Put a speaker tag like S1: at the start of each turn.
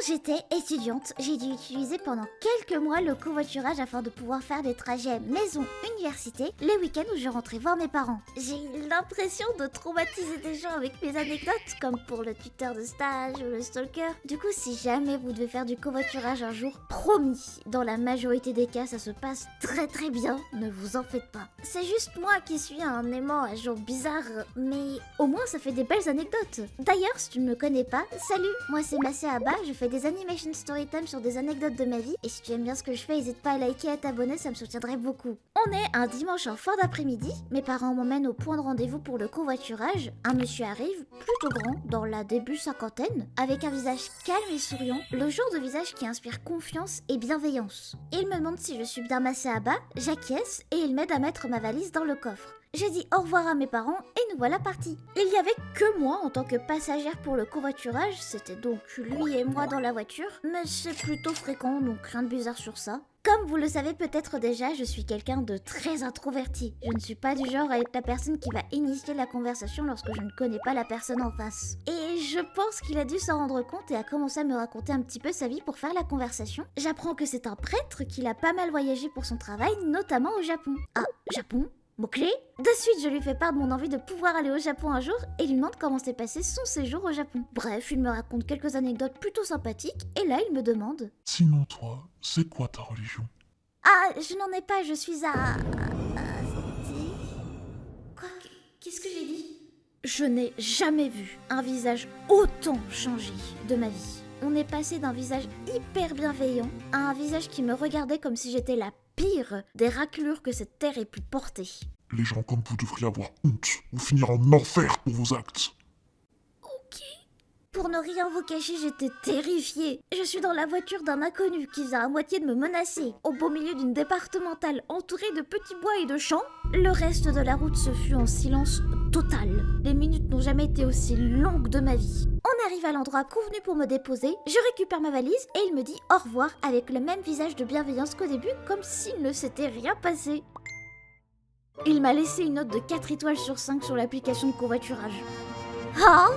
S1: j'étais étudiante, j'ai dû utiliser pendant quelques mois le covoiturage afin de pouvoir faire des trajets maison-université les week-ends où je rentrais voir mes parents. J'ai eu l'impression de traumatiser des gens avec mes anecdotes, comme pour le tuteur de stage ou le stalker. Du coup, si jamais vous devez faire du covoiturage un jour, promis, dans la majorité des cas, ça se passe très bien, ne vous en faites pas. C'est juste moi qui suis un aimant à gens bizarres, mais au moins ça fait des belles anecdotes. D'ailleurs, si tu ne me connais pas, salut, moi c'est Massé Abba, je fais des animation storytime sur des anecdotes de ma vie, et si tu aimes bien ce que je fais, n'hésite pas à liker et à t'abonner, ça me soutiendrait beaucoup. On est un dimanche en fin d'après-midi, mes parents m'emmènent au point de rendez-vous pour le covoiturage. Un monsieur arrive, plutôt grand, dans la début cinquantaine, avec un visage calme et souriant, le genre de visage qui inspire confiance et bienveillance. Il me demande si je suis bien Massé Abba, j'acquiesce et il m'aide à mettre ma valise dans le coffre. J'ai dit au revoir à mes parents et nous voilà partis. Il n'y avait que moi en tant que passagère pour le covoiturage, c'était donc lui et moi dans la voiture, mais c'est plutôt fréquent donc rien de bizarre sur ça. Comme vous le savez peut-être déjà, je suis quelqu'un de très introverti. Je ne suis pas du genre à être la personne qui va initier la conversation lorsque je ne connais pas la personne en face. Et je pense qu'il a dû s'en rendre compte et a commencé à me raconter un petit peu sa vie pour faire la conversation. J'apprends que c'est un prêtre, qu'il a pas mal voyagé pour son travail, notamment au Japon. Ah, Japon ? Mot-clé. De suite, je lui fais part de mon envie de pouvoir aller au Japon un jour et lui demande comment s'est passé son séjour au Japon. Bref, il me raconte quelques anecdotes plutôt sympathiques et là, il me demande...
S2: Sinon toi, c'est quoi ta religion?
S1: Ah, je n'en ai pas, je suis à... Quoi? Qu'est-ce que j'ai dit? Je n'ai jamais vu un visage autant changé de ma vie. On est passé d'un visage hyper bienveillant à un visage qui me regardait comme si j'étais la pire des raclures que cette terre ait pu porter.
S2: Les gens comme vous devriez avoir honte, ou finir en enfer pour vos actes.
S1: Ok. Pour ne rien vous cacher, j'étais terrifiée. Je suis dans la voiture d'un inconnu qui vient à moitié de me menacer, au beau milieu d'une départementale entourée de petits bois et de champs. Le reste de la route se fut en silence total. Les minutes n'ont jamais été aussi longues de ma vie. On arrive à l'endroit convenu pour me déposer, je récupère ma valise et il me dit au revoir avec le même visage de bienveillance qu'au début, comme s'il ne s'était rien passé. Il m'a laissé une note de 4 étoiles sur 5 sur l'application de covoiturage. Ah,